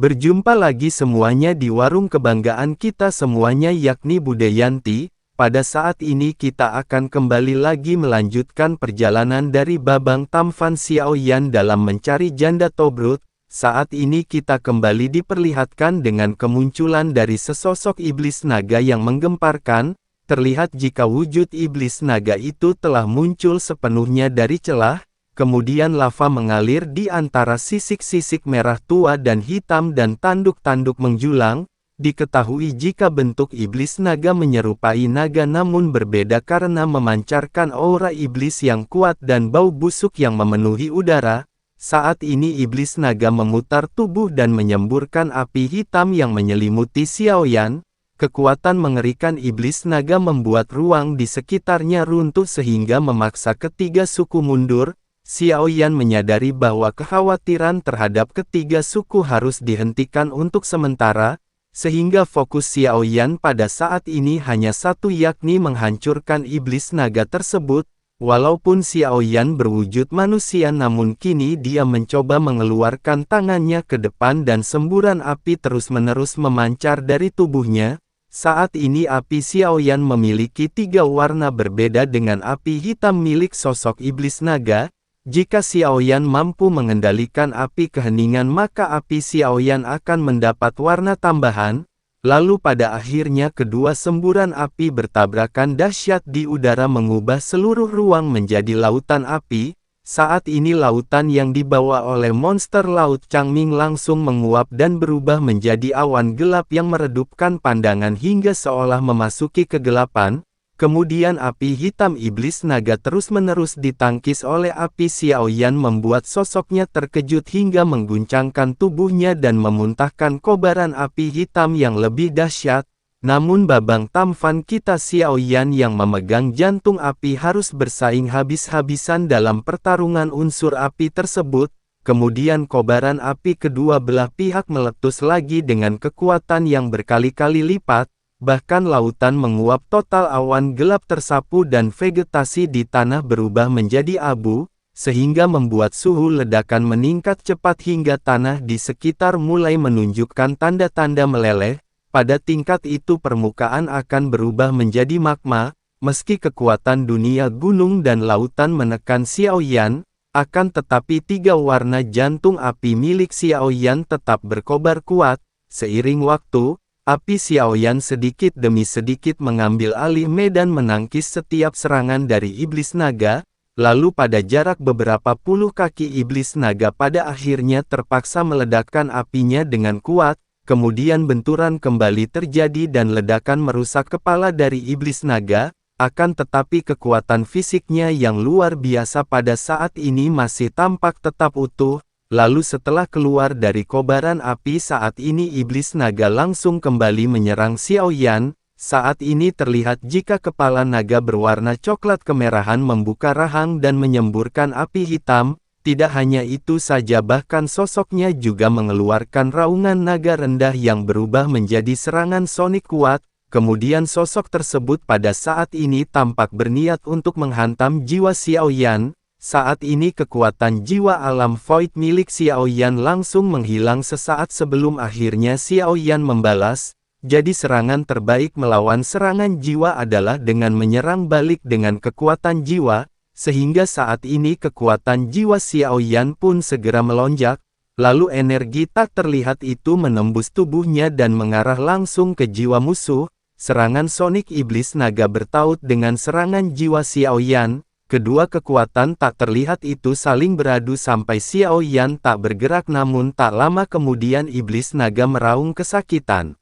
Berjumpa lagi semuanya di warung kebanggaan kita semuanya yakni Budayanti. Pada saat ini kita akan kembali lagi melanjutkan perjalanan dari Babang Tamfan Xiaoyan dalam mencari janda Tobrut. Saat ini kita kembali diperlihatkan dengan kemunculan dari sesosok iblis naga yang menggemparkan. Terlihat jika wujud iblis naga itu telah muncul sepenuhnya dari celah. Kemudian lava mengalir di antara sisik-sisik merah tua dan hitam dan tanduk-tanduk menjulang. Diketahui jika bentuk iblis naga menyerupai naga namun berbeda karena memancarkan aura iblis yang kuat dan bau busuk yang memenuhi udara. Saat ini iblis naga memutar tubuh dan menyemburkan api hitam yang menyelimuti Xiaoyan. Kekuatan mengerikan iblis naga membuat ruang di sekitarnya runtuh sehingga memaksa ketiga suku mundur. Xiaoyan menyadari bahwa kekhawatiran terhadap ketiga suku harus dihentikan untuk sementara, sehingga fokus Xiaoyan pada saat ini hanya satu yakni menghancurkan iblis naga tersebut. Walaupun Xiaoyan berwujud manusia namun kini dia mencoba mengeluarkan tangannya ke depan dan semburan api terus-menerus memancar dari tubuhnya. Saat ini api Xiaoyan memiliki tiga warna berbeda dengan api hitam milik sosok iblis naga. Jika Xiaoyan mampu mengendalikan api keheningan maka api Xiaoyan akan mendapat warna tambahan, lalu pada akhirnya kedua semburan api bertabrakan dahsyat di udara mengubah seluruh ruang menjadi lautan api. Saat ini lautan yang dibawa oleh monster laut Changming langsung menguap dan berubah menjadi awan gelap yang meredupkan pandangan hingga seolah memasuki kegelapan. Kemudian api hitam iblis naga terus-menerus ditangkis oleh api Xiaoyan membuat sosoknya terkejut hingga mengguncangkan tubuhnya dan memuntahkan kobaran api hitam yang lebih dahsyat. Namun Babang Tamfan kita Xiaoyan yang memegang jantung api harus bersaing habis-habisan dalam pertarungan unsur api tersebut. Kemudian kobaran api kedua belah pihak meletus lagi dengan kekuatan yang berkali-kali lipat. Bahkan lautan menguap total awan gelap tersapu dan vegetasi di tanah berubah menjadi abu, sehingga membuat suhu ledakan meningkat cepat hingga tanah di sekitar mulai menunjukkan tanda-tanda meleleh. Pada tingkat itu permukaan akan berubah menjadi magma, meski kekuatan dunia gunung dan lautan menekan Xiaoyan, akan tetapi tiga warna jantung api milik Xiaoyan tetap berkobar kuat. Seiring waktu, api Xiaoyan sedikit demi sedikit mengambil alih medan menangkis setiap serangan dari iblis naga, lalu pada jarak beberapa puluh kaki iblis naga pada akhirnya terpaksa meledakkan apinya dengan kuat, kemudian benturan kembali terjadi dan ledakan merusak kepala dari iblis naga, akan tetapi kekuatan fisiknya yang luar biasa pada saat ini masih tampak tetap utuh. Lalu setelah keluar dari kobaran api saat ini iblis naga langsung kembali menyerang Xiaoyan. Saat ini terlihat jika kepala naga berwarna coklat kemerahan membuka rahang dan menyemburkan api hitam. Tidak hanya itu saja bahkan sosoknya juga mengeluarkan raungan naga rendah yang berubah menjadi serangan sonik kuat. Kemudian sosok tersebut pada saat ini tampak berniat untuk menghantam jiwa Xiaoyan. Saat ini kekuatan jiwa alam void milik Xiaoyan langsung menghilang sesaat sebelum akhirnya Xiaoyan membalas. Jadi serangan terbaik melawan serangan jiwa adalah dengan menyerang balik dengan kekuatan jiwa, sehingga saat ini kekuatan jiwa Xiaoyan pun segera melonjak, lalu energi tak terlihat itu menembus tubuhnya dan mengarah langsung ke jiwa musuh. Serangan sonik iblis naga bertaut dengan serangan jiwa Xiaoyan. Kedua kekuatan tak terlihat itu saling beradu sampai Xiaoyan tak bergerak namun tak lama kemudian iblis naga meraung kesakitan.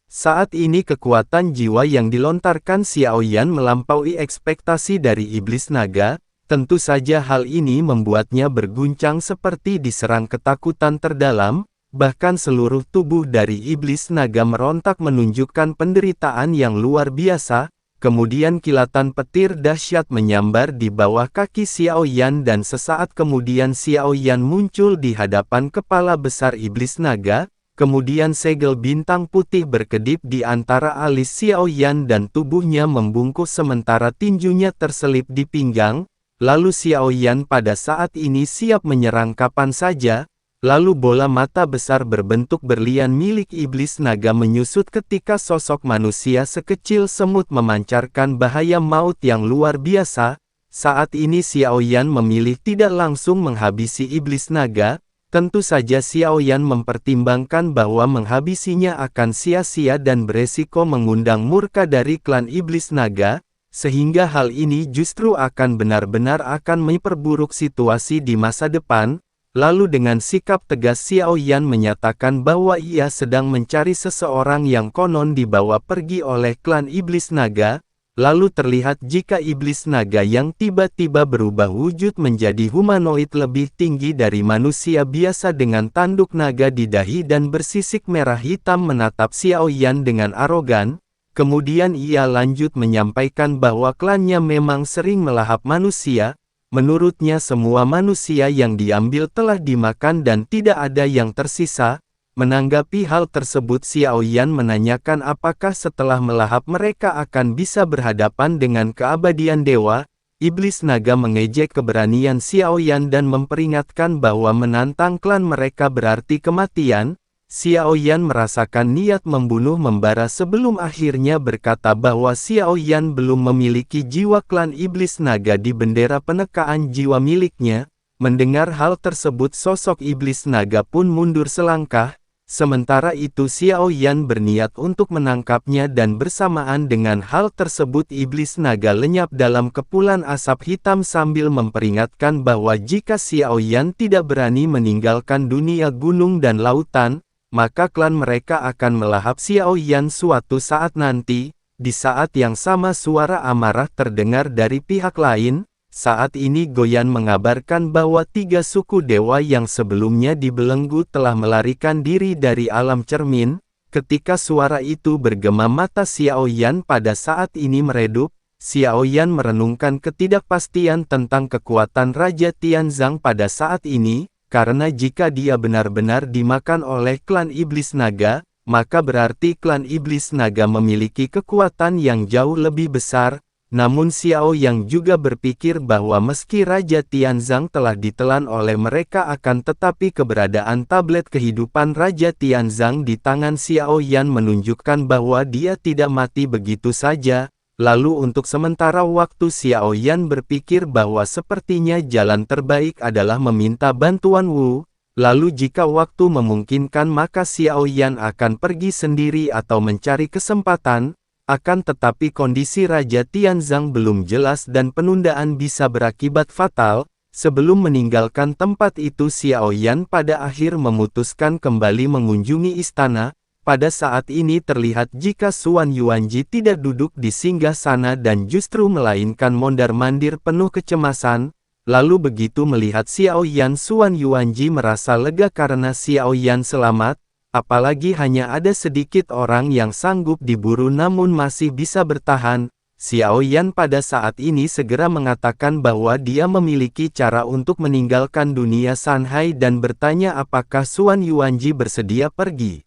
Saat ini kekuatan jiwa yang dilontarkan Xiaoyan melampaui ekspektasi dari iblis naga, tentu saja hal ini membuatnya berguncang seperti diserang ketakutan terdalam, bahkan seluruh tubuh dari iblis naga merontak menunjukkan penderitaan yang luar biasa. Kemudian kilatan petir dahsyat menyambar di bawah kaki Xiaoyan dan sesaat kemudian Xiaoyan muncul di hadapan kepala besar iblis naga, kemudian segel bintang putih berkedip di antara alis Xiaoyan dan tubuhnya membungkuk sementara tinjunya terselip di pinggang, lalu Xiaoyan pada saat ini siap menyerang kapan saja, Lalu bola mata besar berbentuk berlian milik iblis naga menyusut ketika sosok manusia sekecil semut memancarkan bahaya maut yang luar biasa. Saat ini Xiao Yan memilih tidak langsung menghabisi iblis naga. Tentu saja Xiao Yan mempertimbangkan bahwa menghabisinya akan sia-sia dan beresiko mengundang murka dari klan iblis naga, sehingga hal ini justru akan benar-benar akan memperburuk situasi di masa depan. Lalu dengan sikap tegas Xiao Yan menyatakan bahwa ia sedang mencari seseorang yang konon dibawa pergi oleh klan iblis naga. Lalu terlihat jika iblis naga yang tiba-tiba berubah wujud menjadi humanoid lebih tinggi dari manusia biasa dengan tanduk naga di dahi dan bersisik merah hitam menatap Xiao Yan dengan arogan. Kemudian ia lanjut menyampaikan bahwa klannya memang sering melahap manusia. Menurutnya semua manusia yang diambil telah dimakan dan tidak ada yang tersisa. Menanggapi hal tersebut Xiao Yan menanyakan apakah setelah melahap mereka akan bisa berhadapan dengan keabadian dewa. Iblis naga mengejek keberanian Xiao Yan dan memperingatkan bahwa menantang klan mereka berarti kematian. Xiao Yan merasakan niat membunuh membara sebelum akhirnya berkata bahwa Xiao Yan belum memiliki jiwa klan iblis naga di bendera penekaan jiwa miliknya. Mendengar hal tersebut sosok iblis naga pun mundur selangkah. Sementara itu Xiao Yan berniat untuk menangkapnya dan bersamaan dengan hal tersebut iblis naga lenyap dalam kepulan asap hitam sambil memperingatkan bahwa jika Xiao Yan tidak berani meninggalkan dunia gunung dan lautan, maka klan mereka akan melahap Xiao Yan suatu saat nanti. Di saat yang sama suara amarah terdengar dari pihak lain. Saat ini Goyan mengabarkan bahwa 3 suku dewa yang sebelumnya dibelenggu telah melarikan diri dari alam cermin. Ketika suara itu bergema mata Xiao Yan pada saat ini meredup. Xiao Yan merenungkan ketidakpastian tentang kekuatan Raja Tianzang pada saat ini. Karena jika dia benar-benar dimakan oleh klan iblis naga, maka berarti klan iblis naga memiliki kekuatan yang jauh lebih besar. Namun Xiao Yang juga berpikir bahwa meski Raja Tianzang telah ditelan oleh mereka akan tetapi keberadaan tablet kehidupan Raja Tianzang di tangan Xiao Yan menunjukkan bahwa dia tidak mati begitu saja. Lalu untuk sementara waktu Xiao Yan berpikir bahwa sepertinya jalan terbaik adalah meminta bantuan Wu. Lalu jika waktu memungkinkan maka Xiao Yan akan pergi sendiri atau mencari kesempatan. Akan tetapi kondisi Raja Tianzang belum jelas dan penundaan bisa berakibat fatal. Sebelum meninggalkan tempat itu Xiao Yan pada akhir memutuskan kembali mengunjungi istana. Pada saat ini terlihat jika Xuan Yuanji tidak duduk di singgah sana dan justru melainkan mondar-mandir penuh kecemasan. Lalu begitu melihat Xiao Yan Xuan Yuanji merasa lega karena Xiao Yan selamat. Apalagi hanya ada sedikit orang yang sanggup diburu namun masih bisa bertahan. Xiao Yan pada saat ini segera mengatakan bahwa dia memiliki cara untuk meninggalkan dunia Sanhai dan bertanya apakah Xuan Yuanji bersedia pergi.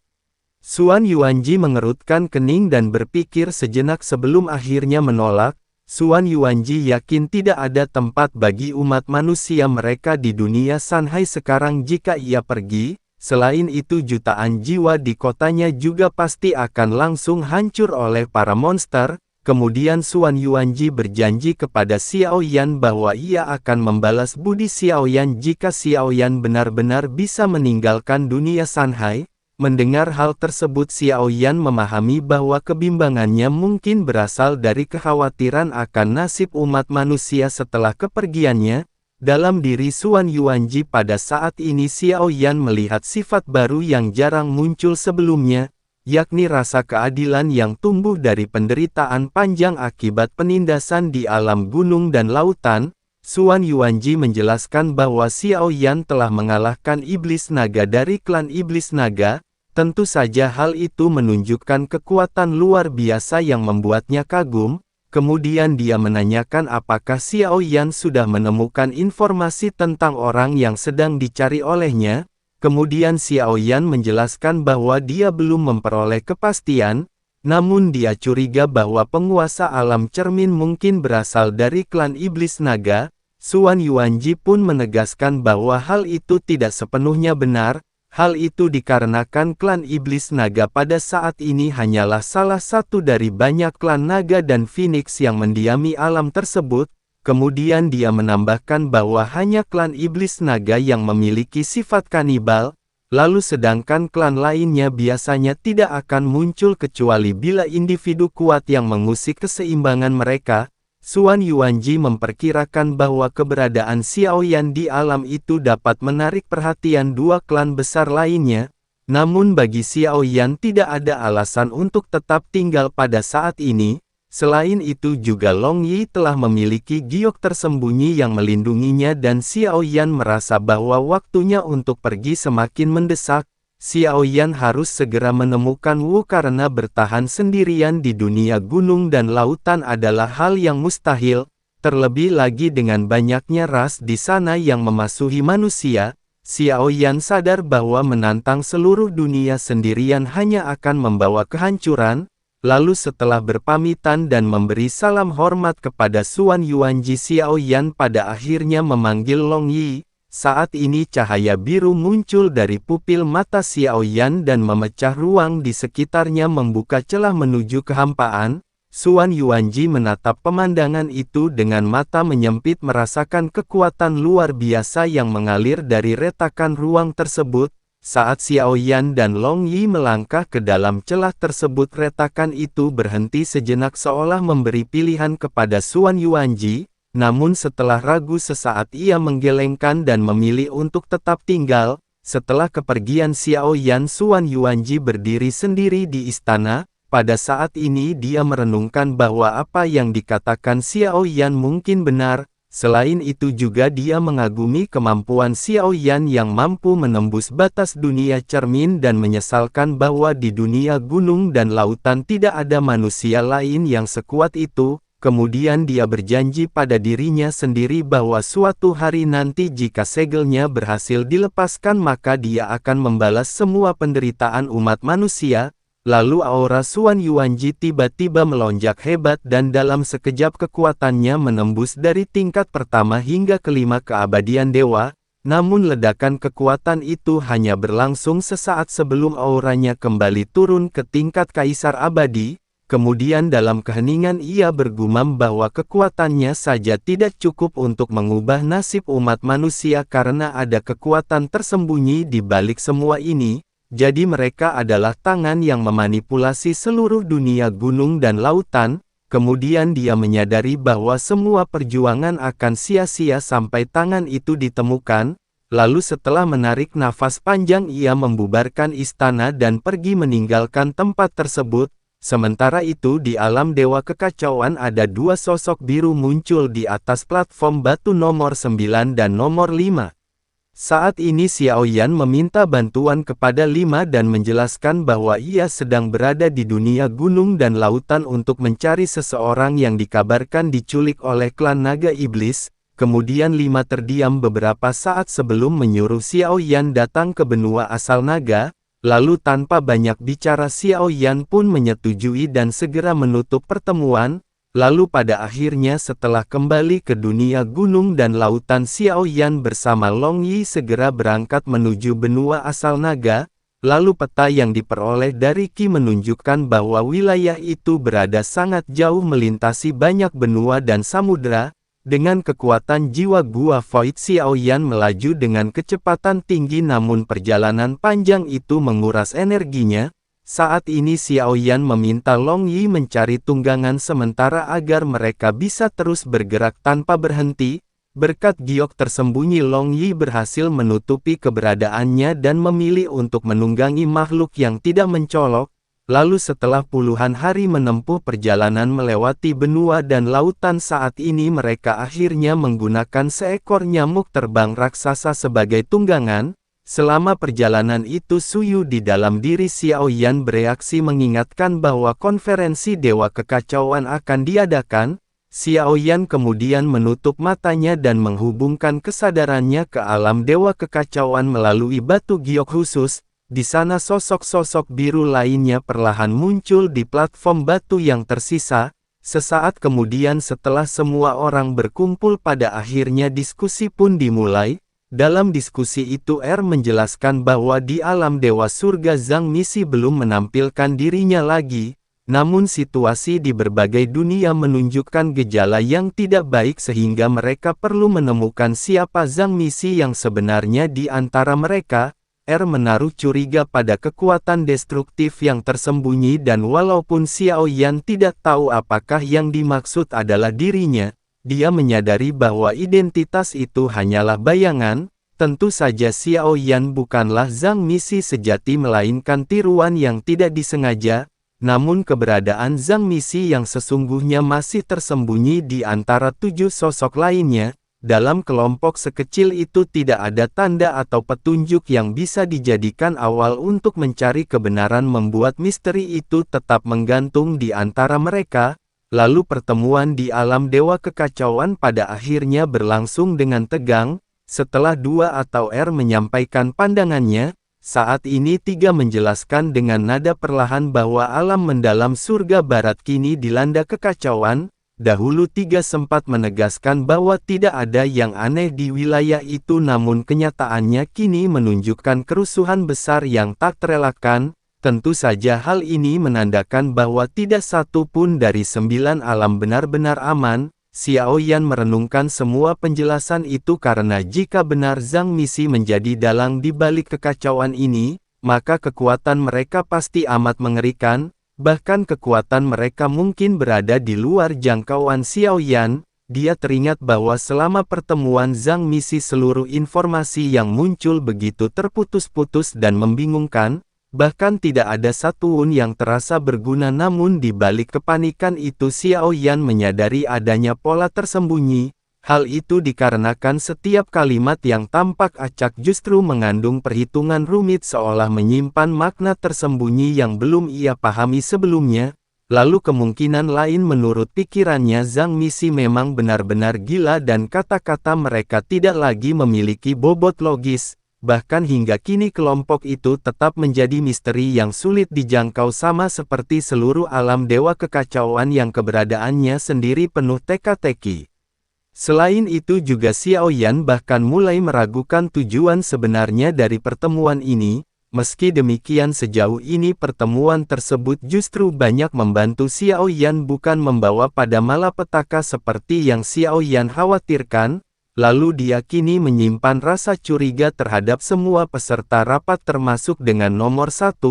Xuan Yuanji mengerutkan kening dan berpikir sejenak sebelum akhirnya menolak. Xuan Yuanji yakin tidak ada tempat bagi umat manusia mereka di dunia Sanhai sekarang jika ia pergi. Selain itu jutaan jiwa di kotanya juga pasti akan langsung hancur oleh para monster. Kemudian Xuan Yuanji berjanji kepada Xiao Yan bahwa ia akan membalas budi Xiao Yan jika Xiao Yan benar-benar bisa meninggalkan dunia Sanhai. Mendengar hal tersebut Xiao Yan memahami bahwa kebimbangannya mungkin berasal dari kekhawatiran akan nasib umat manusia setelah kepergiannya. Dalam diri Xuan Yuanji pada saat ini Xiao Yan melihat sifat baru yang jarang muncul sebelumnya, yakni rasa keadilan yang tumbuh dari penderitaan panjang akibat penindasan di alam gunung dan lautan. Xuan Yuanji menjelaskan bahwa Xiao Yan telah mengalahkan iblis naga dari klan iblis naga. Tentu saja hal itu menunjukkan kekuatan luar biasa yang membuatnya kagum. Kemudian dia menanyakan apakah Xiao Yan sudah menemukan informasi tentang orang yang sedang dicari olehnya. Kemudian Xiao Yan menjelaskan bahwa dia belum memperoleh kepastian, namun dia curiga bahwa penguasa alam cermin mungkin berasal dari klan iblis naga. Suan Yuanji pun menegaskan bahwa hal itu tidak sepenuhnya benar. Hal itu dikarenakan klan iblis naga pada saat ini hanyalah salah satu dari banyak klan naga dan Phoenix yang mendiami alam tersebut. Kemudian dia menambahkan bahwa hanya klan iblis naga yang memiliki sifat kanibal, lalu sedangkan klan lainnya biasanya tidak akan muncul kecuali bila individu kuat yang mengusik keseimbangan mereka. Suan Yuanji memperkirakan bahwa keberadaan Xiaoyan di alam itu dapat menarik perhatian dua klan besar lainnya, namun bagi Xiaoyan tidak ada alasan untuk tetap tinggal pada saat ini. Selain itu juga Long Yi telah memiliki giok tersembunyi yang melindunginya dan Xiaoyan merasa bahwa waktunya untuk pergi semakin mendesak. Xiaoyan harus segera menemukan Wu karena bertahan sendirian di dunia gunung dan lautan adalah hal yang mustahil, terlebih lagi dengan banyaknya ras di sana yang memasuki manusia. Xiaoyan sadar bahwa menantang seluruh dunia sendirian hanya akan membawa kehancuran. Lalu setelah berpamitan dan memberi salam hormat kepada Suan Yuanji, Xiaoyan pada akhirnya memanggil Long Yi. Saat ini cahaya biru muncul dari pupil mata Xiaoyan dan memecah ruang di sekitarnya membuka celah menuju kehampaan. Suan Yuanji menatap pemandangan itu dengan mata menyempit merasakan kekuatan luar biasa yang mengalir dari retakan ruang tersebut. Saat Xiaoyan dan Long Yi melangkah ke dalam celah tersebut, retakan itu berhenti sejenak seolah memberi pilihan kepada Suan Yuanji. Namun setelah ragu sesaat ia menggelengkan dan memilih untuk tetap tinggal. Setelah kepergian Xiaoyan, Suan Yuanji berdiri sendiri di istana. Pada saat ini dia merenungkan bahwa apa yang dikatakan Xiaoyan mungkin benar. Selain itu juga dia mengagumi kemampuan Xiaoyan yang mampu menembus batas dunia cermin dan menyesalkan bahwa di dunia gunung dan lautan tidak ada manusia lain yang sekuat itu. Kemudian dia berjanji pada dirinya sendiri bahwa suatu hari nanti jika segelnya berhasil dilepaskan maka dia akan membalas semua penderitaan umat manusia. Lalu aura Suan Yuanji tiba-tiba melonjak hebat dan dalam sekejap kekuatannya menembus dari tingkat pertama hingga kelima keabadian dewa. Namun ledakan kekuatan itu hanya berlangsung sesaat sebelum auranya kembali turun ke tingkat kaisar abadi. Kemudian dalam keheningan ia bergumam bahwa kekuatannya saja tidak cukup untuk mengubah nasib umat manusia karena ada kekuatan tersembunyi di balik semua ini. Jadi mereka adalah tangan yang memanipulasi seluruh dunia gunung dan lautan. Kemudian dia menyadari bahwa semua perjuangan akan sia-sia sampai tangan itu ditemukan. Lalu setelah menarik nafas panjang ia membubarkan istana dan pergi meninggalkan tempat tersebut. Sementara itu di alam dewa kekacauan ada dua sosok biru muncul di atas platform batu nomor 9 dan nomor 5. Saat ini Xiaoyan meminta bantuan kepada 5 dan menjelaskan bahwa ia sedang berada di dunia gunung dan lautan untuk mencari seseorang yang dikabarkan diculik oleh klan naga iblis. Kemudian 5 terdiam beberapa saat sebelum menyuruh Xiaoyan datang ke benua asal naga. Lalu tanpa banyak bicara Xiaoyan pun menyetujui dan segera menutup pertemuan. Lalu pada akhirnya setelah kembali ke dunia gunung dan lautan, Xiaoyan bersama Long Yi segera berangkat menuju benua asal naga. Lalu peta yang diperoleh dari Qi menunjukkan bahwa wilayah itu berada sangat jauh melintasi banyak benua dan samudera. Dengan kekuatan jiwa gua Void, Xiaoyan melaju dengan kecepatan tinggi namun perjalanan panjang itu menguras energinya. Saat ini Xiaoyan meminta Long Yi mencari tunggangan sementara agar mereka bisa terus bergerak tanpa berhenti. Berkat giok tersembunyi Long Yi berhasil menutupi keberadaannya dan memilih untuk menunggangi makhluk yang tidak mencolok. Lalu setelah puluhan hari menempuh perjalanan melewati benua dan lautan, saat ini mereka akhirnya menggunakan seekor nyamuk terbang raksasa sebagai tunggangan. Selama perjalanan itu Suyu di dalam diri Xiaoyan bereaksi mengingatkan bahwa konferensi Dewa Kekacauan akan diadakan. Xiaoyan kemudian menutup matanya dan menghubungkan kesadarannya ke alam Dewa Kekacauan melalui batu giok khusus. Di sana sosok-sosok biru lainnya perlahan muncul di platform batu yang tersisa. Sesaat kemudian setelah semua orang berkumpul pada akhirnya diskusi pun dimulai. Dalam diskusi itu menjelaskan bahwa di alam Dewa Surga Zhang Misi belum menampilkan dirinya lagi, namun situasi di berbagai dunia menunjukkan gejala yang tidak baik sehingga mereka perlu menemukan siapa Zhang Misi yang sebenarnya di antara mereka. Menaruh curiga pada kekuatan destruktif yang tersembunyi dan walaupun Xiao Yan tidak tahu apakah yang dimaksud adalah dirinya, dia menyadari bahwa identitas itu hanyalah bayangan. Tentu saja Xiao Yan bukanlah Zhang Misi sejati melainkan tiruan yang tidak disengaja, namun keberadaan Zhang Misi yang sesungguhnya masih tersembunyi di antara 7 sosok lainnya. Dalam kelompok sekecil itu tidak ada tanda atau petunjuk yang bisa dijadikan awal untuk mencari kebenaran membuat misteri itu tetap menggantung di antara mereka. Lalu pertemuan di alam dewa kekacauan pada akhirnya berlangsung dengan tegang. Setelah 2 atau menyampaikan pandangannya, saat ini 3 menjelaskan dengan nada perlahan bahwa alam mendalam surga barat kini dilanda kekacauan. Dahulu 3 sempat menegaskan bahwa tidak ada yang aneh di wilayah itu namun kenyataannya kini menunjukkan kerusuhan besar yang tak terelakkan. Tentu saja hal ini menandakan bahwa tidak satu pun dari 9 alam benar-benar aman. Xiao Yan merenungkan semua penjelasan itu karena jika benar Zhang Misi menjadi dalang di balik kekacauan ini, maka kekuatan mereka pasti amat mengerikan. Bahkan kekuatan mereka mungkin berada di luar jangkauan Xiao Yan. Dia teringat bahwa selama pertemuan Zhang Misi seluruh informasi yang muncul begitu terputus-putus dan membingungkan, bahkan tidak ada satupun yang terasa berguna namun di balik kepanikan itu Xiao Yan menyadari adanya pola tersembunyi. Hal itu dikarenakan setiap kalimat yang tampak acak justru mengandung perhitungan rumit seolah menyimpan makna tersembunyi yang belum ia pahami sebelumnya. Lalu kemungkinan lain menurut pikirannya Zhang Misi memang benar-benar gila dan kata-kata mereka tidak lagi memiliki bobot logis. Bahkan hingga kini kelompok itu tetap menjadi misteri yang sulit dijangkau sama seperti seluruh alam dewa kekacauan yang keberadaannya sendiri penuh teka-teki. Selain itu juga Xiao Yan bahkan mulai meragukan tujuan sebenarnya dari pertemuan ini. Meski demikian sejauh ini pertemuan tersebut justru banyak membantu Xiao Yan bukan membawa pada malapetaka seperti yang Xiao Yan khawatirkan. Lalu dia kini menyimpan rasa curiga terhadap semua peserta rapat termasuk dengan nomor 1.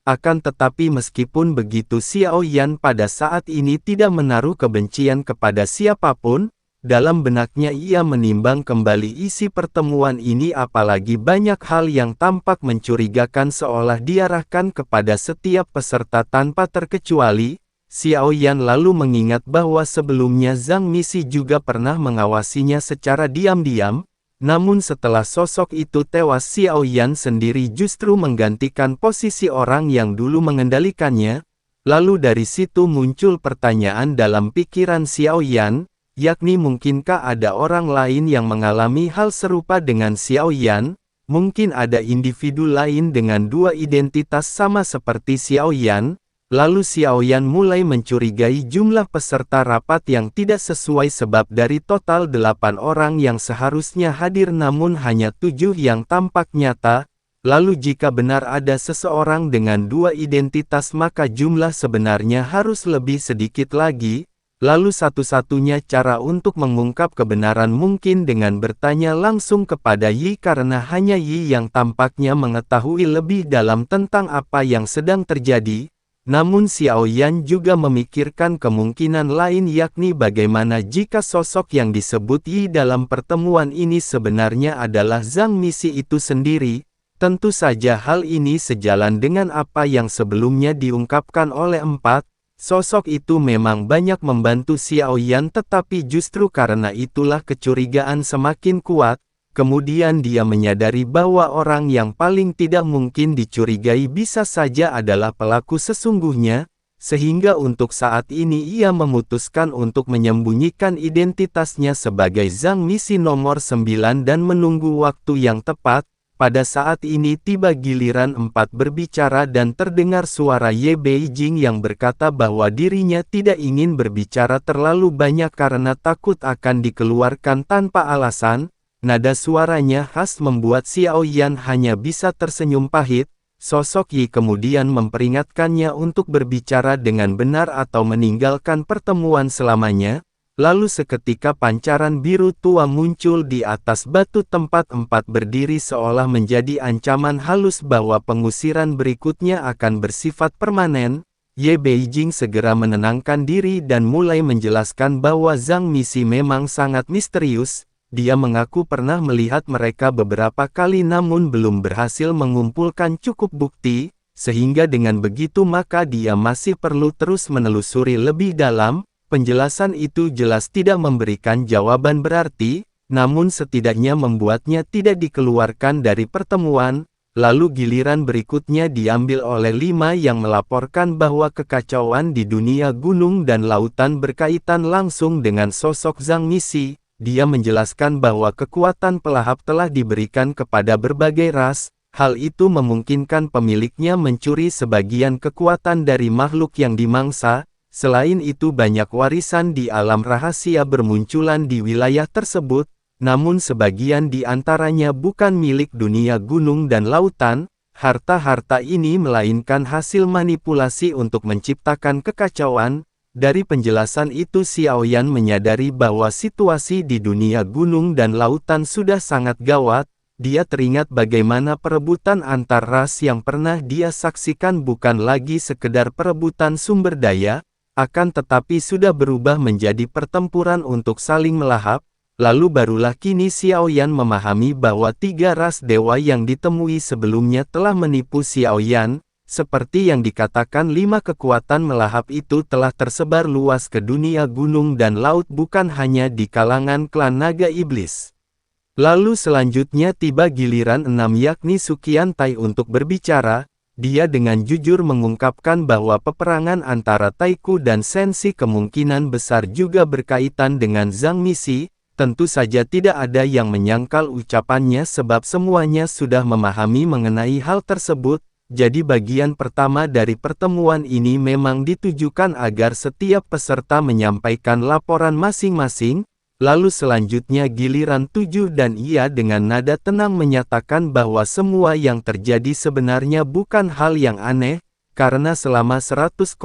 Akan tetapi meskipun begitu Xiao Yan pada saat ini tidak menaruh kebencian kepada siapapun. Dalam benaknya ia menimbang kembali isi pertemuan ini apalagi banyak hal yang tampak mencurigakan seolah diarahkan kepada setiap peserta tanpa terkecuali. Xiao Yan lalu mengingat bahwa sebelumnya Zhang Misi juga pernah mengawasinya secara diam-diam, namun setelah sosok itu tewas Xiao Yan sendiri justru menggantikan posisi orang yang dulu mengendalikannya. Lalu dari situ muncul pertanyaan dalam pikiran Xiao Yan, yakni mungkinkah ada orang lain yang mengalami hal serupa dengan Xiao Yan? Mungkin ada individu lain dengan 2 identitas sama seperti Xiao Yan? Lalu Xiao Yan mulai mencurigai jumlah peserta rapat yang tidak sesuai sebab dari total 8 orang yang seharusnya hadir namun hanya 7 yang tampak nyata. Lalu jika benar ada seseorang dengan 2 identitas maka jumlah sebenarnya harus lebih sedikit lagi. Lalu satu-satunya cara untuk mengungkap kebenaran mungkin dengan bertanya langsung kepada Yi karena hanya Yi yang tampaknya mengetahui lebih dalam tentang apa yang sedang terjadi. Namun Xiao Yan juga memikirkan kemungkinan lain yakni bagaimana jika sosok yang disebut Yi dalam pertemuan ini sebenarnya adalah Zhang Misi itu sendiri. Tentu saja hal ini sejalan dengan apa yang sebelumnya diungkapkan oleh 4. Sosok itu memang banyak membantu Xiao Yan tetapi justru karena itulah kecurigaan semakin kuat. Kemudian dia menyadari bahwa orang yang paling tidak mungkin dicurigai bisa saja adalah pelaku sesungguhnya. Sehingga untuk saat ini ia memutuskan untuk menyembunyikan identitasnya sebagai Zhang Misi nomor 9 dan menunggu waktu yang tepat. Pada saat ini tiba giliran empat berbicara dan terdengar suara Ye Beijing yang berkata bahwa dirinya tidak ingin berbicara terlalu banyak karena takut akan dikeluarkan tanpa alasan. Nada suaranya khas membuat Xiao Yan hanya bisa tersenyum pahit. Sosok Yi kemudian memperingatkannya untuk berbicara dengan benar atau meninggalkan pertemuan selamanya. Lalu seketika pancaran biru tua muncul di atas batu tempat empat berdiri seolah menjadi ancaman halus bahwa pengusiran berikutnya akan bersifat permanen. Ye Beijing segera menenangkan diri dan mulai menjelaskan bahwa Zhang Misi memang sangat misterius. Dia mengaku pernah melihat mereka beberapa kali namun belum berhasil mengumpulkan cukup bukti, sehingga dengan begitu maka dia masih perlu terus menelusuri lebih dalam. Penjelasan itu jelas tidak memberikan jawaban berarti, namun setidaknya membuatnya tidak dikeluarkan dari pertemuan. Lalu giliran berikutnya diambil oleh 5 yang melaporkan bahwa kekacauan di dunia gunung dan lautan berkaitan langsung dengan sosok Zhang Misi. Dia menjelaskan bahwa kekuatan pelahap telah diberikan kepada berbagai ras. Hal itu memungkinkan pemiliknya mencuri sebagian kekuatan dari makhluk yang dimangsa. Selain itu banyak warisan di alam rahasia bermunculan di wilayah tersebut, namun sebagian di antaranya bukan milik dunia gunung dan lautan. Harta-harta ini melainkan hasil manipulasi untuk menciptakan kekacauan. Dari penjelasan itu Xiao Yan menyadari bahwa situasi di dunia gunung dan lautan sudah sangat gawat. Dia teringat bagaimana perebutan antar ras yang pernah dia saksikan bukan lagi sekedar perebutan sumber daya, akan tetapi sudah berubah menjadi pertempuran untuk saling melahap. Lalu barulah kini Xiao Yan memahami bahwa 3 ras dewa yang ditemui sebelumnya telah menipu Xiao Yan. Seperti yang dikatakan 5 kekuatan melahap itu telah tersebar luas ke dunia gunung dan laut bukan hanya di kalangan klan naga iblis. Lalu selanjutnya tiba giliran 6 yakni Suqiantai untuk berbicara. Dia dengan jujur mengungkapkan bahwa peperangan antara Taiku dan Sensi kemungkinan besar juga berkaitan dengan Zhang Misi. Tentu saja tidak ada yang menyangkal ucapannya sebab semuanya sudah memahami mengenai hal tersebut. Jadi bagian pertama dari pertemuan ini memang ditujukan agar setiap peserta menyampaikan laporan masing-masing. Lalu selanjutnya giliran 7 dan ia dengan nada tenang menyatakan bahwa semua yang terjadi sebenarnya bukan hal yang aneh, karena selama 100,000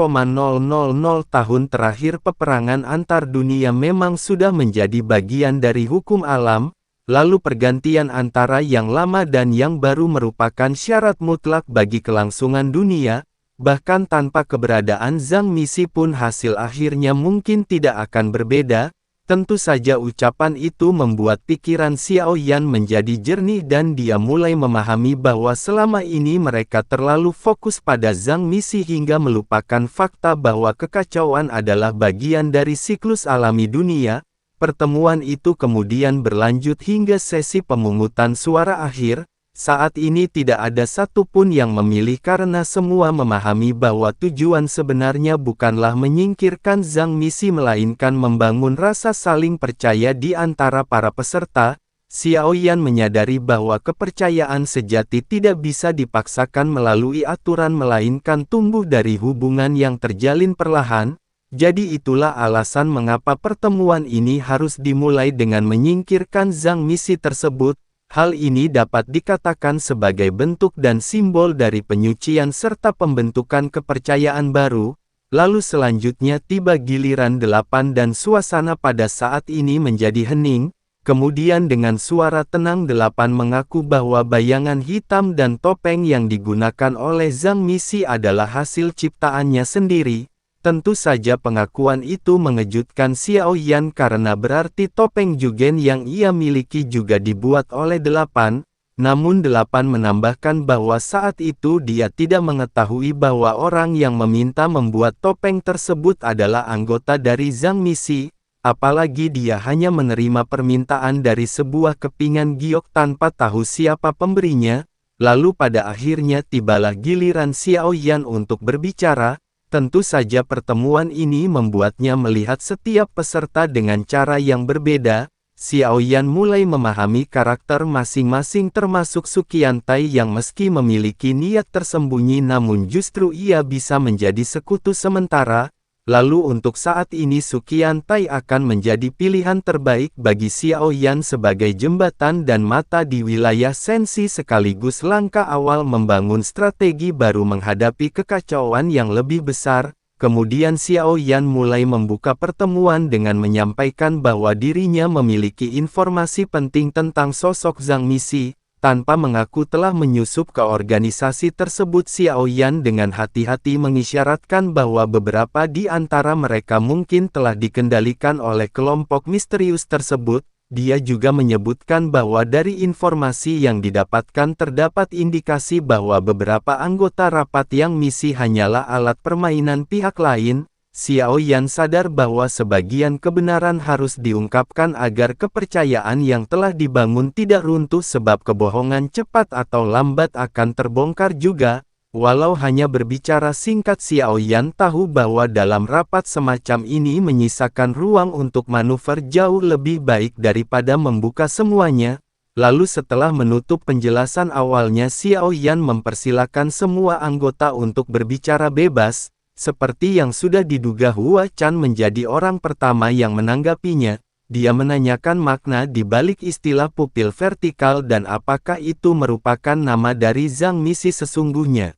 tahun terakhir peperangan antar dunia memang sudah menjadi bagian dari hukum alam, lalu pergantian antara yang lama dan yang baru merupakan syarat mutlak bagi kelangsungan dunia, bahkan tanpa keberadaan Zhang Misi pun hasil akhirnya mungkin tidak akan berbeda. Tentu saja ucapan itu membuat pikiran Xiao Yan menjadi jernih dan dia mulai memahami bahwa selama ini mereka terlalu fokus pada Zhang Misi hingga melupakan fakta bahwa kekacauan adalah bagian dari siklus alami dunia. Pertemuan itu kemudian berlanjut hingga sesi pemungutan suara akhir. Saat ini tidak ada satupun yang memilih karena semua memahami bahwa tujuan sebenarnya bukanlah menyingkirkan Zhang Misi melainkan membangun rasa saling percaya di antara para peserta. Xiao Yan menyadari bahwa kepercayaan sejati tidak bisa dipaksakan melalui aturan melainkan tumbuh dari hubungan yang terjalin perlahan. Jadi itulah alasan mengapa pertemuan ini harus dimulai dengan menyingkirkan Zhang Misi tersebut. Hal ini dapat dikatakan sebagai bentuk dan simbol dari penyucian serta pembentukan kepercayaan baru. Lalu selanjutnya tiba giliran 8 dan suasana pada saat ini menjadi hening. Kemudian dengan suara tenang 8 mengaku bahwa bayangan hitam dan topeng yang digunakan oleh Zhang Misi adalah hasil ciptaannya sendiri. Tentu saja pengakuan itu mengejutkan Xiao Yan karena berarti topeng Jugen yang ia miliki juga dibuat oleh 8. Namun 8 menambahkan bahwa saat itu dia tidak mengetahui bahwa orang yang meminta membuat topeng tersebut adalah anggota dari Zhang Misi. Apalagi dia hanya menerima permintaan dari sebuah kepingan giok tanpa tahu siapa pemberinya. Lalu pada akhirnya tibalah giliran Xiao Yan untuk berbicara. Tentu saja pertemuan ini membuatnya melihat setiap peserta dengan cara yang berbeda. Xiao Yan mulai memahami karakter masing-masing termasuk Suqiantai yang meski memiliki niat tersembunyi namun justru ia bisa menjadi sekutu sementara. Lalu untuk saat ini Suqiantai akan menjadi pilihan terbaik bagi Xiao Yan sebagai jembatan dan mata di wilayah Sensi sekaligus langkah awal membangun strategi baru menghadapi kekacauan yang lebih besar. Kemudian Xiao Yan mulai membuka pertemuan dengan menyampaikan bahwa dirinya memiliki informasi penting tentang sosok Zhang Misi. Tanpa mengaku telah menyusup ke organisasi tersebut, Xiao Yan dengan hati-hati mengisyaratkan bahwa beberapa di antara mereka mungkin telah dikendalikan oleh kelompok misterius tersebut. Dia juga menyebutkan bahwa dari informasi yang didapatkan terdapat indikasi bahwa beberapa anggota rapat yang misi hanyalah alat permainan pihak lain. Xiao Yan sadar bahwa sebagian kebenaran harus diungkapkan agar kepercayaan yang telah dibangun tidak runtuh sebab kebohongan cepat atau lambat akan terbongkar juga. Walau hanya berbicara singkat, Xiao Yan tahu bahwa dalam rapat semacam ini menyisakan ruang untuk manuver jauh lebih baik daripada membuka semuanya. Lalu setelah menutup penjelasan awalnya, Xiao Yan mempersilakan semua anggota untuk berbicara bebas. Seperti yang sudah diduga, Hua Chan menjadi orang pertama yang menanggapinya. Dia menanyakan makna di balik istilah pupil vertikal dan apakah itu merupakan nama dari Zhang Misi sesungguhnya.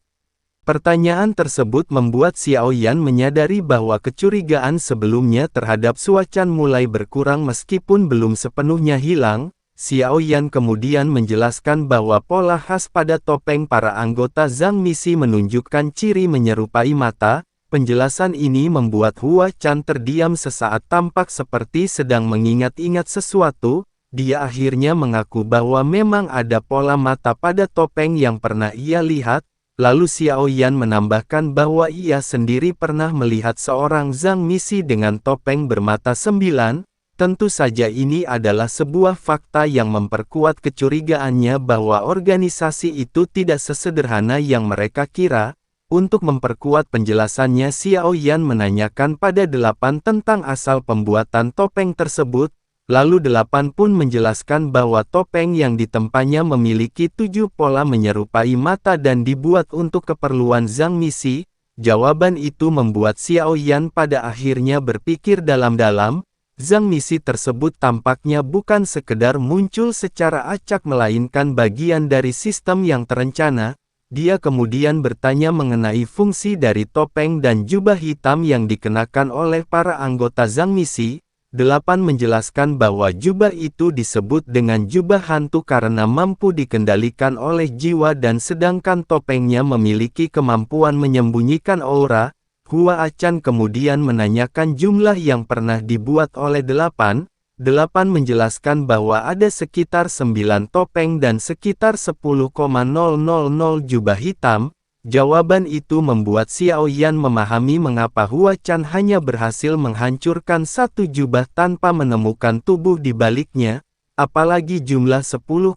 Pertanyaan tersebut membuat Xiao Yan menyadari bahwa kecurigaan sebelumnya terhadap Hua Chan mulai berkurang meskipun belum sepenuhnya hilang. Xiao Yan kemudian menjelaskan bahwa pola khas pada topeng para anggota Zhang Misi menunjukkan ciri menyerupai mata. Penjelasan ini membuat Hua Chan terdiam sesaat, tampak seperti sedang mengingat-ingat sesuatu. Dia akhirnya mengaku bahwa memang ada pola mata pada topeng yang pernah ia lihat. Lalu Xiao Yan menambahkan bahwa ia sendiri pernah melihat seorang Zhang Misi dengan topeng bermata 9. Tentu saja ini adalah sebuah fakta yang memperkuat kecurigaannya bahwa organisasi itu tidak sesederhana yang mereka kira. Untuk memperkuat penjelasannya, Xiao Yan menanyakan pada 8 tentang asal pembuatan topeng tersebut. Lalu 8 pun menjelaskan bahwa topeng yang ditempanya memiliki 7 pola menyerupai mata dan dibuat untuk keperluan Zhang Misi. Jawaban itu membuat Xiao Yan pada akhirnya berpikir dalam-dalam. Zhang Misi tersebut tampaknya bukan sekedar muncul secara acak melainkan bagian dari sistem yang terencana. Dia kemudian bertanya mengenai fungsi dari topeng dan jubah hitam yang dikenakan oleh para anggota Zhang Misi. 8 menjelaskan bahwa jubah itu disebut dengan jubah hantu karena mampu dikendalikan oleh jiwa dan sedangkan topengnya memiliki kemampuan menyembunyikan aura. Hua Chan kemudian menanyakan jumlah yang pernah dibuat oleh 8. 8 menjelaskan bahwa ada sekitar 9 topeng dan sekitar 10,000 jubah hitam. Jawaban itu membuat Xiao Yan memahami mengapa Hua Chan hanya berhasil menghancurkan satu jubah tanpa menemukan tubuh di baliknya. Apalagi jumlah 10,000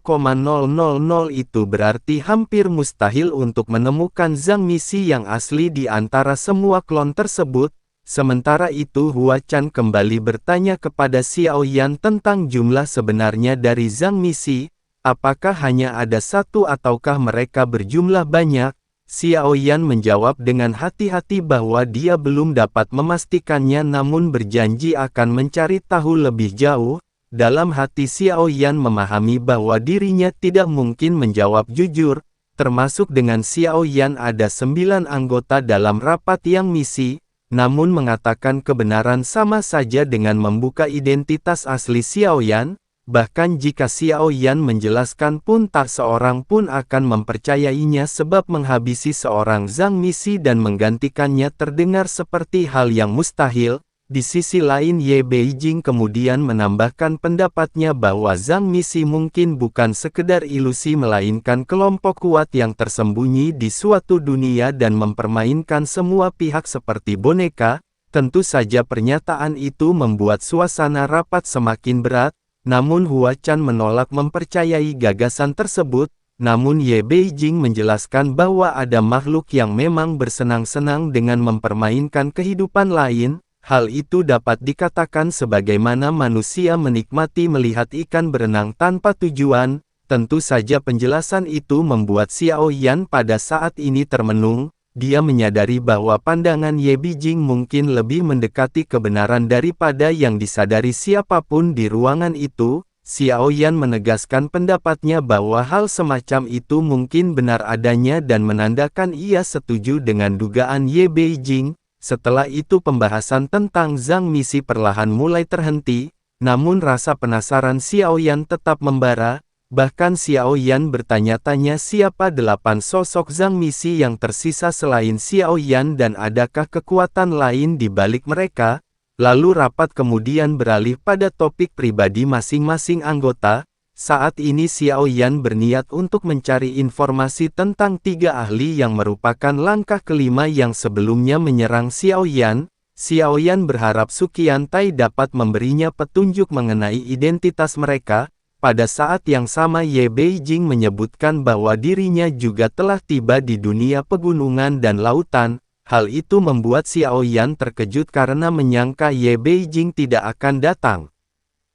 itu berarti hampir mustahil untuk menemukan Zhang Misi yang asli di antara semua klon tersebut. Sementara itu Hua Chan kembali bertanya kepada Xiao Yan tentang jumlah sebenarnya dari Zhang Misi. Apakah hanya ada satu ataukah mereka berjumlah banyak? Xiao Yan menjawab dengan hati-hati bahwa dia belum dapat memastikannya namun berjanji akan mencari tahu lebih jauh. Dalam hati Xiao Yan memahami bahwa dirinya tidak mungkin menjawab jujur. Termasuk dengan Xiao Yan ada 9 anggota dalam rapat yang misi. Namun mengatakan kebenaran sama saja dengan membuka identitas asli Xiao Yan. Bahkan jika Xiao Yan menjelaskan pun tak seorang pun akan mempercayainya sebab menghabisi seorang Zhang Misi dan menggantikannya terdengar seperti hal yang mustahil. Di sisi lain Ye Beijing kemudian menambahkan pendapatnya bahwa Zhang Misi mungkin bukan sekedar ilusi melainkan kelompok kuat yang tersembunyi di suatu dunia dan mempermainkan semua pihak seperti boneka. Tentu saja pernyataan itu membuat suasana rapat semakin berat. Namun Hua Chan menolak mempercayai gagasan tersebut. Namun Ye Beijing menjelaskan bahwa ada makhluk yang memang bersenang-senang dengan mempermainkan kehidupan lain. Hal itu dapat dikatakan sebagaimana manusia menikmati melihat ikan berenang tanpa tujuan. Tentu saja penjelasan itu membuat Xiao Yan pada saat ini termenung. Dia menyadari bahwa pandangan Ye Bijing mungkin lebih mendekati kebenaran daripada yang disadari siapapun di ruangan itu. Xiao Yan menegaskan pendapatnya bahwa hal semacam itu mungkin benar adanya dan menandakan ia setuju dengan dugaan Ye Bijing. Setelah itu pembahasan tentang Zhang misi perlahan mulai terhenti, namun rasa penasaran Xiao Yan tetap membara. Bahkan Xiao Yan bertanya-tanya siapa 8 sosok Zhang misi yang tersisa selain Xiao Yan dan adakah kekuatan lain di balik mereka. Lalu rapat kemudian beralih pada topik pribadi masing-masing anggota. Saat ini Xiao Yan berniat untuk mencari informasi tentang 3 ahli yang merupakan langkah kelima yang sebelumnya menyerang Xiao Yan. Xiao Yan berharap Suqiantai dapat memberinya petunjuk mengenai identitas mereka. Pada saat yang sama Ye Bijing menyebutkan bahwa dirinya juga telah tiba di dunia pegunungan dan lautan. Hal itu membuat Xiao Yan terkejut karena menyangka Ye Bijing tidak akan datang.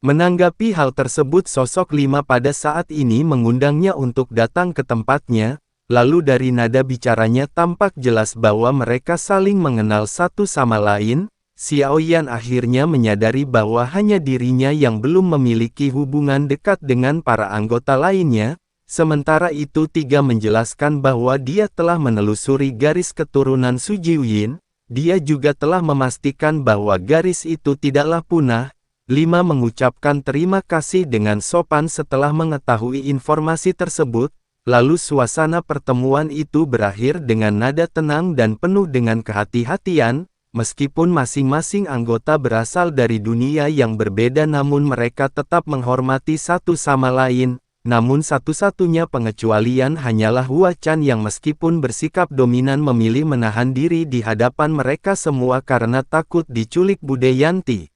Menanggapi hal tersebut sosok 5 pada saat ini mengundangnya untuk datang ke tempatnya. Lalu dari nada bicaranya tampak jelas bahwa mereka saling mengenal satu sama lain. Xiao Yan akhirnya menyadari bahwa hanya dirinya yang belum memiliki hubungan dekat dengan para anggota lainnya. Sementara itu Tiga menjelaskan bahwa dia telah menelusuri garis keturunan Su Jiuyin. Dia juga telah memastikan bahwa garis itu tidaklah punah. 5 mengucapkan terima kasih dengan sopan setelah mengetahui informasi tersebut. Lalu suasana pertemuan itu berakhir dengan nada tenang dan penuh dengan kehati-hatian. Meskipun masing-masing anggota berasal dari dunia yang berbeda namun mereka tetap menghormati satu sama lain. Namun satu-satunya pengecualian hanyalah Hua Chan yang meskipun bersikap dominan memilih menahan diri di hadapan mereka semua karena takut diculik Bude Yanti.